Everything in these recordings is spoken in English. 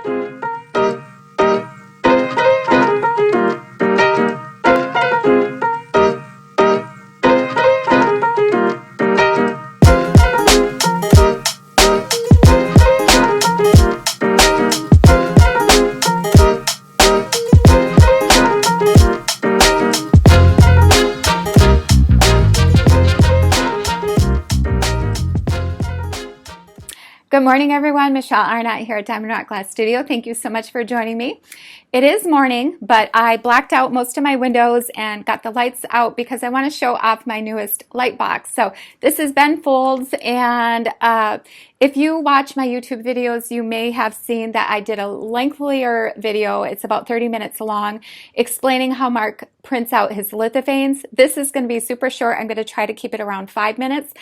Good morning, everyone. Michelle Arnott here at Diamond Rock Glass Studio. Thank you so much for joining me. It is morning, but I blacked out most of my windows and got the lights out because I want to show off my newest Lightbox. So this is Ben Folds, and if you watch my YouTube videos, you may have seen that I did a lengthier video. It's about 30 minutes long, explaining how Mark prints out his Lithophanes. This is going to be super short. I'm going to try to keep it around 5 minutes.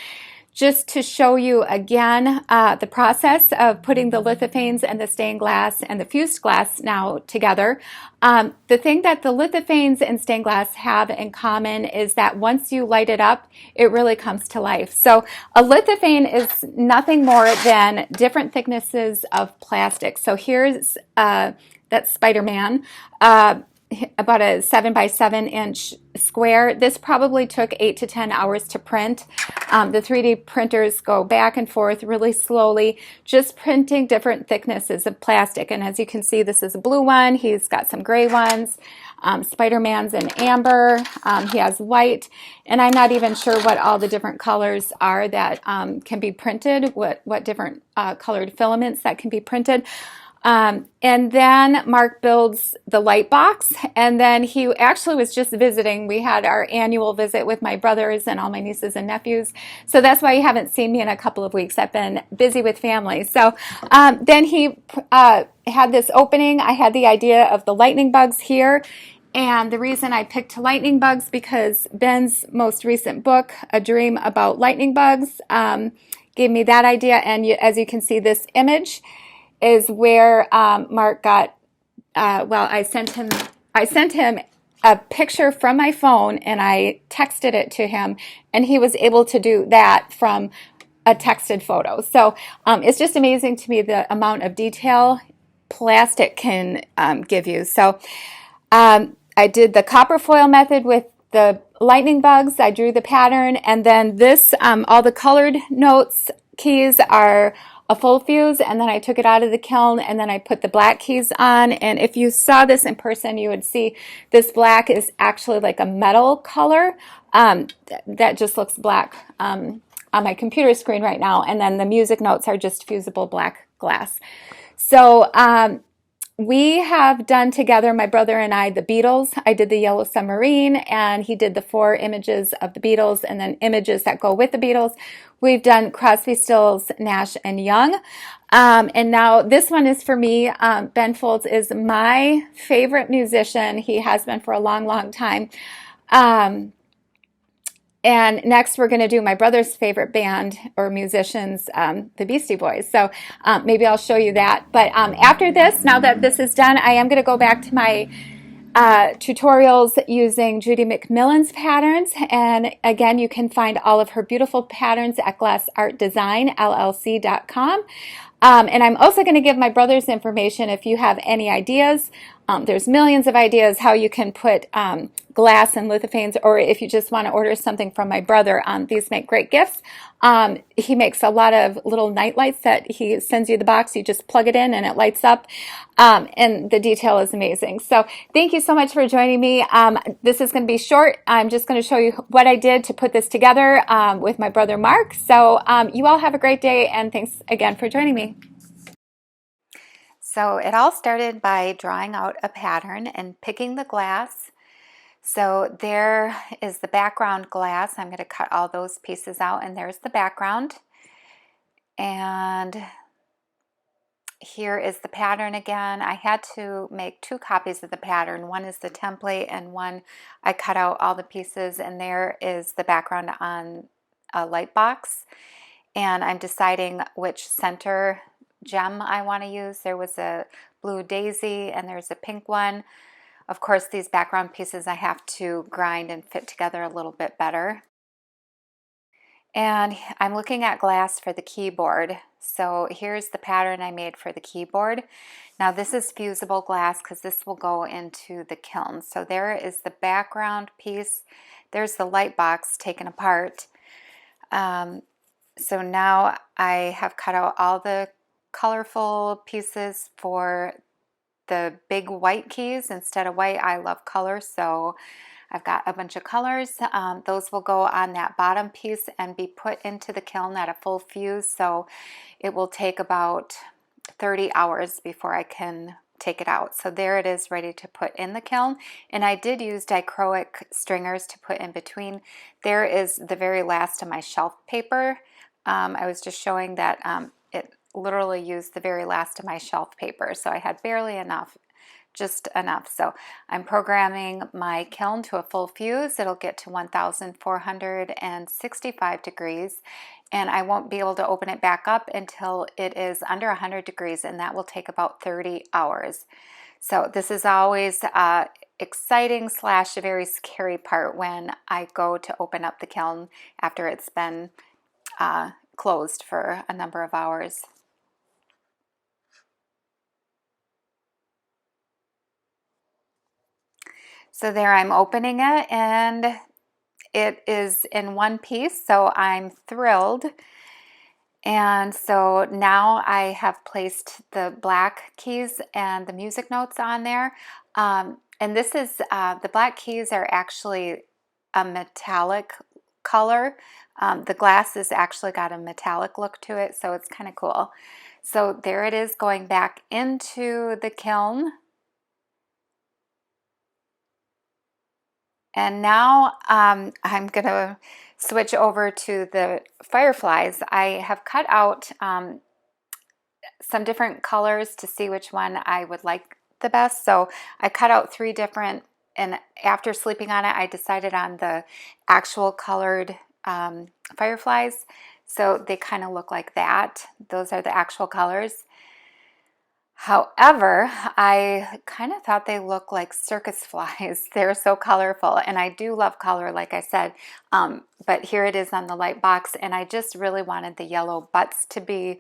Just to show you again the process of putting the Lithophanes and the stained glass and the fused glass now together. The thing that the Lithophanes and stained glass have in common is that once you light it up, it really comes to life. So a lithophane is nothing more than different thicknesses of plastic. So here's that Spider-Man. About a 7 by 7 inch square. This probably took 8 to 10 hours to print. The 3D printers go back and forth really slowly, just printing different thicknesses of plastic. And as you can see, this is a blue one. He's got some gray ones. Spider-Man's in amber. He has white. And I'm not even sure what all the different colors are that can be printed, what different colored filaments that can be printed. And then Mark builds the Lightbox, and then he actually was just visiting. We had our annual visit with my brothers and all my nieces and nephews, so that's why you haven't seen me in a couple of weeks. I've been busy with family. So then he had this opening. I had the idea of the lightning bugs here, and the reason I picked lightning bugs because Ben's most recent book, A Dream About Lightning Bugs, gave me that idea. And as you can see, this image is where Mark got, well, I sent him a picture from my phone and I texted it to him, and he was able to do that from a texted photo. So it's just amazing to me the amount of detail plastic can give you. So I did the copper foil method with the lightning bugs. I drew the pattern, and then this, all the colored notes keys are a full fuse, and then I took it out of the kiln, and then I put the black keys on. And if you saw this in person, you would see this black is actually like a metal color that just looks black on my computer screen right now. And then the music notes are just fusible black glass. So we have done together, my brother and I, the Beatles. I did the Yellow Submarine, and he did the 4 images of the Beatles and then images that go with the Beatles. We've done Crosby, Stills, Nash, and Young. And now this one is for me. Ben Folds is my favorite musician. He has been for a long, long time. And next we're going to do my brother's favorite band or musicians, the Beastie Boys. So maybe I'll show you that. But after this, now that this is done, I am going to go back to my tutorials using Judy McMillan's patterns. And again, you can find all of her beautiful patterns at glassartdesignllc.com. And I'm also going to give my brother's information if you have any ideas. There's millions of ideas how you can put glass and lithophanes, or if you just want to order something from my brother, these make great gifts. He makes a lot of little night lights that he sends you the box. You just plug it in and it lights up. And the detail is amazing. So thank you so much for joining me. This is going to be short. I'm just going to show you what I did to put this together with my brother Mark. So you all have a great day, and thanks again for joining me. So it all started by drawing out a pattern and picking the glass. So there is the background glass. I'm going to cut all those pieces out, and there's the background. And here is the pattern again. I had to make 2 copies of the pattern. One is the template, and one I cut out all the pieces, and there is the background on a Lightbox. And I'm deciding which center gem I want to use. There was a blue daisy and there's a pink one. Of course, these background pieces I have to grind and fit together a little bit better. And I'm looking at glass for the keyboard. So here's the pattern I made for the keyboard. Now this is fusible glass because this will go into the kiln. So there is the background piece. There's the light box taken apart. So now I have cut out all the colorful pieces for the big white keys. Instead of white, I love color, so I've got a bunch of colors. Those will go on that bottom piece and be put into the kiln at a full fuse, so it will take about 30 hours before I can take it out. So there it is, ready to put in the kiln. And I did use dichroic stringers to put in between. There is the very last of my shelf paper. I was just showing that it literally used the very last of my shelf paper, so I had barely enough, just enough. So I'm programming my kiln to a full fuse. It'll get to 1465 degrees, and I won't be able to open it back up until it is under 100 degrees, and that will take about 30 hours. So this is always exciting slash a very scary part when I go to open up the kiln after it's been closed for a number of hours. So there I'm opening it, and it is in one piece, so I'm thrilled. And so now I have placed the black keys and the music notes on there. And this is, the black keys are actually a metallic color. The glass has actually got a metallic look to it, so it's kind of cool. So there it is going back into the kiln. And now I'm going to switch over to the Fireflies. I have cut out some different colors to see which one I would like the best. So I cut out 3 different, and after sleeping on it, I decided on the actual colored Fireflies. So they kind of look like that. Those are the actual colors. However, I kind of thought they looked like circus flies. They're so colorful, and I do love color, like I said, but here it is on the light box, and I just really wanted the yellow butts to be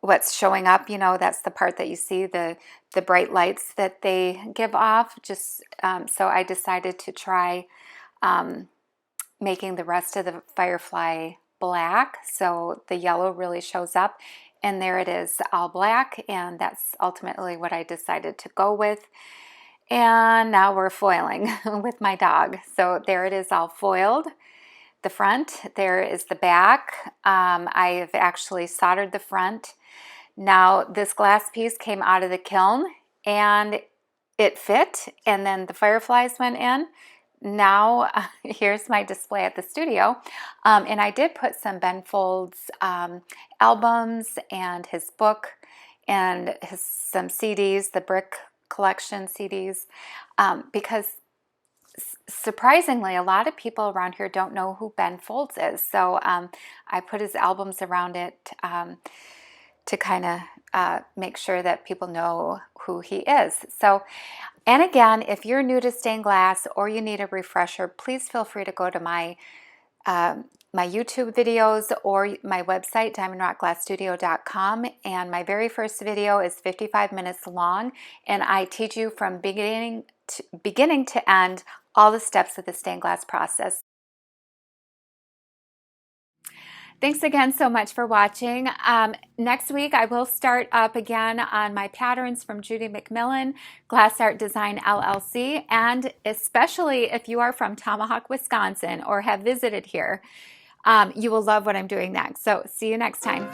what's showing up. You know, that's the part that you see, the bright lights that they give off. Just so I decided to try making the rest of the Firefly black, so the yellow really shows up. And there it is, all black, and that's ultimately what I decided to go with. And now we're foiling with my dog. So there it is, all foiled. The front, there is the back. I have actually soldered the front. Now this glass piece came out of the kiln and it fit, and then the Fireflies went in. Now here's my display at the studio, and I did put some Ben Folds albums and his book and some CDs, the Brick Collection CDs, because surprisingly a lot of people around here don't know who Ben Folds is. So I put his albums around it to kind of make sure that people know who he is. So, and again, if you're new to stained glass or you need a refresher, please feel free to go to my my YouTube videos or my website, diamondrockglassstudio.com. And my very first video is 55 minutes long, and I teach you from beginning to end all the steps of the stained glass process. Thanks again so much for watching. Next week, I will start up again on my patterns from Judy McMillan, Glass Art Design LLC, and especially if you are from Tomahawk, Wisconsin, or have visited here, you will love what I'm doing next. So see you next time.